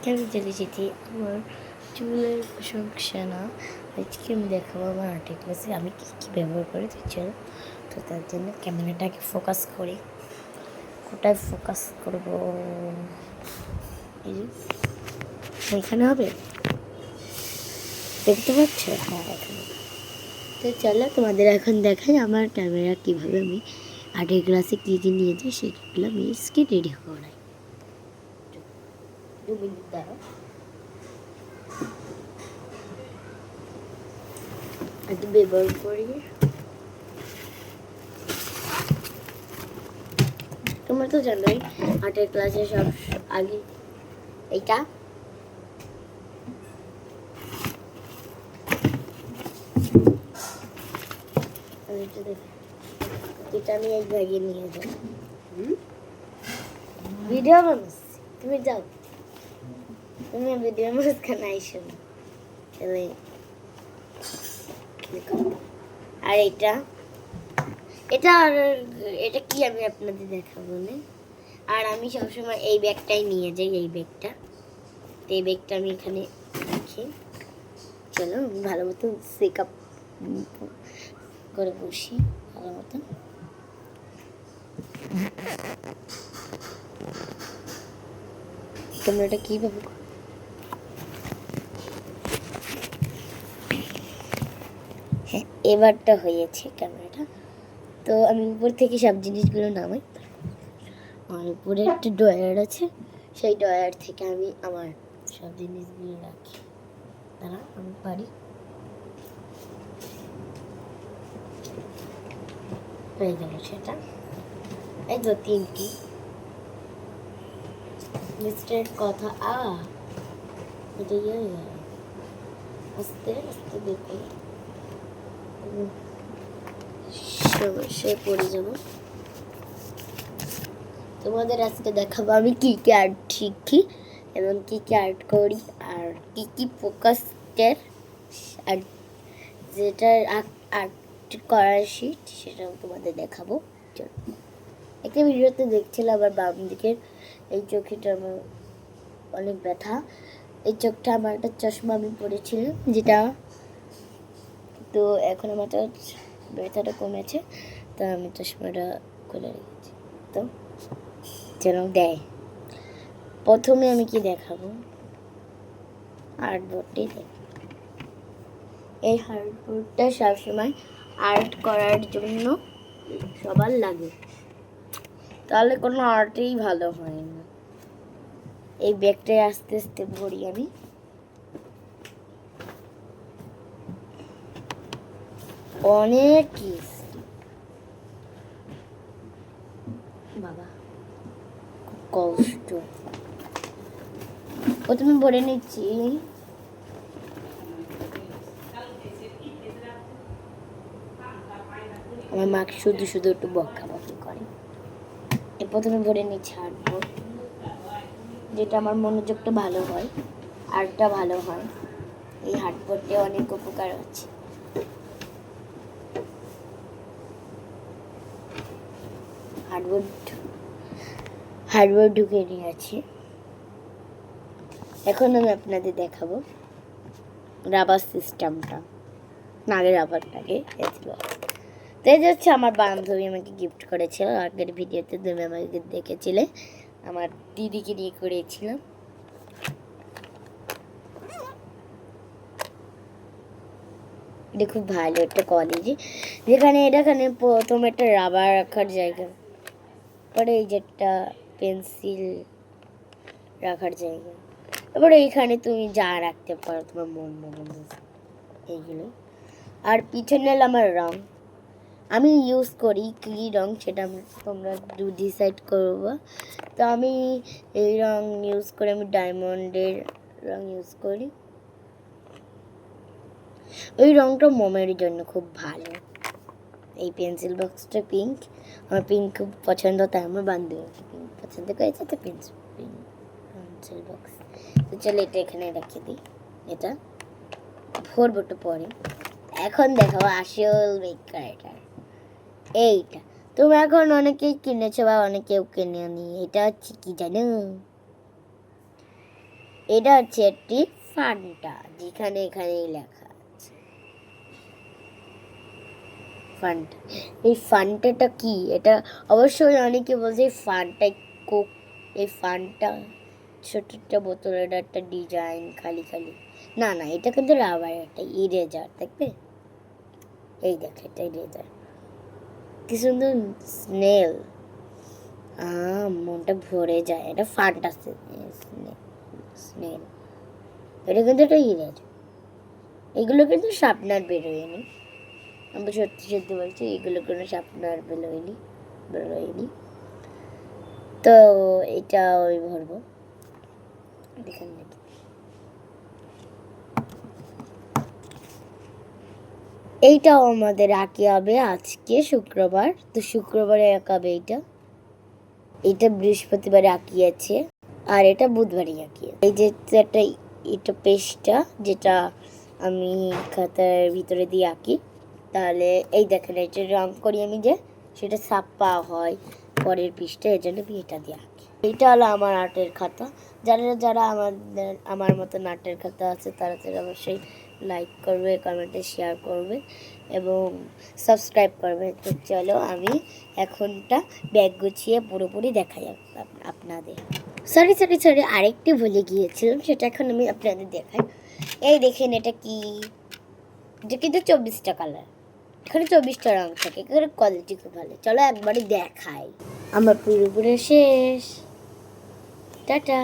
আজকে আমি চলে এসেছি আমার চুলের সমস্যা না। আজকে আমি দেখাবো আমার আর্টের ক্লাসে আমি কী কী ব্যবহার করি। তো চলো, তো তার জন্য ক্যামেরাটাকে ফোকাস করি। কোথায় ফোকাস করবো? এই যে এখানে হবে, দেখতে পাচ্ছ? হ্যাঁ, এখানে। তো চলো তোমাদের এখন দেখাই আমার ক্যামেরা কীভাবে আমি আর্টের ক্লাসে কী কী নিয়ে যাই সেগুলো আমি স্ক্রিন রেডি করাই। 2 মিনিট দাঁড়াও। আগে ব্যবহার করি, তোমরা তো জানোই আর্টের ক্লাসে সব আগে এইটা এটা আমি এক ব্যাগে নিয়ে যাই। ভিডিও বানাচ্ছি, তুমি যাও, তুমি ভিডিও মাঝখানে আইসো না। আর এটা এটা আর এটা কি আমি আপনাদের দেখাবো না। আর আমি সবসময় এই ব্যাগটাই নিয়ে যাই, এই ব্যাগটা। তো এই ব্যাগটা আমি এখানে রাখি। চলো ভালো মতো চেকআপ করে বসি ভালো মতো। তোমরা এটা কীভাবে করো? হ্যাঁ, এবারটা হয়েছে ক্যামেরাটা। তো আমি উপর থেকে সব জিনিসগুলো নামাই। আর উপরে একটা ড্রয়ার আছে, সেই ড্রয়ার থেকে আমি আমার সব জিনিসগুলো রাখি। দাঁড়া, আমি পারি। হয়ে গেল সেটা। এই তো 3টি মিস্টের কথা এটা ইয়ে হয়ে গেল। আস্তে আস্তে দেখো, সমস্যায় পড়ে যাব। তোমাদের আজকে দেখাবো আমি কী কী আর্ট শিখি এবং কী কী আর্ট করি, আর কী কী ফোকাসের আর যেটার আর্ট করার শিট সেটাও তোমাদের দেখাবো। চলো, একটা ভিডিওতে দেখছিলাম আমার বাম দিকের এই চোখেটা আমার অনেক ব্যথা। এই চোখটা আমার একটা চশমা আমি পরেছিলাম যেটা, তো এখন আমার তো ব্যথাটা কমেছে, তো আমি চশমাটা খুলে রেখেছি। তো যেন দেয়, প্রথমে আমি কি দেখাবো, আর্টবোর্ডটাই দেখ। এই আর্টবোর্ডটা সবসময় আর্ট করার জন্য সবার লাগে, তাহলে কোনো আর্টেই ভালো হয় না। এই ব্যাগটায় আস্তে আস্তে ভরি আমি। অনেক বাবা খুব কষ্ট। প্রথমে ভরে নিচ্ছি। আমার মা শুধু শুধু একটু বকাবকি করে। প্রথমে ভরে নিচ্ছি আর্টবোর্ড, যেটা আমার মনোযোগটা ভালো হয়, আর্টটা ভালো হয়। এই আর্টবোর্ডে অনেক উপকার আছে। হার্ডবোর্ড ঢুকে নিয়েছি। এখন আমি আপনাদের দেখাবো রাবার সিস্টেমটা। না, আগে রাবারটাকে তো এই হচ্ছে আমার বান্ধবী আমাকে গিফট করেছিল আগের ভিডিওতে, তুমি আমাকে দেখেছিলে, আমার দিদিকে নিয়ে করেছিলাম। এটা খুব ভালো একটা কলেজে, যেখানে এখানে প্রথম একটা রাবার রাখার জায়গা, পরে এই যে একটা পেন্সিল রাখার জায়গা, তারপরে এইখানে তুমি যা রাখতে পারো তোমার মন মতো এইগুলো। আর পিছনে আমার রং আমি ইউজ করি, কী রং সেটা তোমরা ডিসাইড করবো। তো আমি এই রং ইউজ করি, আমি ডায়মন্ডের রং ইউজ করি। ওই রংটা মোমের জন্য খুব ভালো। এই পেন্সিল বক্সটা পিঙ্ক, আমার পিঙ্ক খুব পছন্দ, তাই আমার বান্ধবী পিঙ্ক পছন্দ করেছে, তো পেন্সিল বক্স। তো চলো এটা এখানে রেখে দিই, এটা ভরবো একটু পরে। এখন দেখাবো আসল মেকারটা, এইটা। তুমি এখন অনেকেই কিনেছো বা অনেকেও কিনে নি। এটা হচ্ছে কি জানো? এটা হচ্ছে একটি ফান্টা, যেখানে এখানেই লেখা আছে ফান্টা। এই ফান্টাটা কি? এটা অবশ্যই অনেকে বলছে ফান্টা কোক। এই ফান্টা ছোট একটা বোতল, এটা একটা ডিজাইন খালি খালি। না না, এটা কিন্তু রাবার, একটা ইরেজার, দেখবে? এই দেখ, এটা ইরেজার। কি সুন্দর স্নেল, মনটা ভরে যায়। এটা ফান্টা স্নেল। এটা কিন্তু একটা ইরেজার। এগুলো কিন্তু শার্পনার বেরোয়নি, আমি সত্যি সত্যি বলছি, এগুলো কোনো শার্পনার বেরোয়নি। তো এটা ওই ভরবো, দেখেন নাকি। এইটাও আমাদের আঁকি হবে আজকে শুক্রবার, তো শুক্রবারে আঁকাবে এটা বৃহস্পতিবারে আঁকিয়েছে, আর এটা বুধবারই আঁকিয়ে। এই যে একটা এটা পেজটা, যেটা আমি খাতার ভিতরে দিয়ে আঁকি, তাহলে এই দেখেন এটা রং করি আমি, যে সেটা ছাপা হয় পরের পৃষ্ঠা, এর জন্য আমি এটা দিয়ে আঁকি। এটা হলো আমার আর্টের খাতা। যারা যারা আমার মতো আর্টের খাতা আছে, তারা অবশ্যই লাইক করবে, কমেন্টে শেয়ার করবে এবং সাবস্ক্রাইব করবে। তো চলো আমি এখনটা ব্যাগ গুছিয়ে পুরোপুরি দেখাই আপনাদের। সরি, আরেকটি ভুলে গিয়েছিলাম, সেটা এখন আমি আপনাদের দেখাই। এই দেখেন, এটা কি? এটা কিন্তু 24টা কালার, এখানে 24টা রং থাকে, এখানে কোয়ালিটি খুব ভালো। চলো একবারই দেখাই। আমার পুরোপুরি শেষ, টাটা।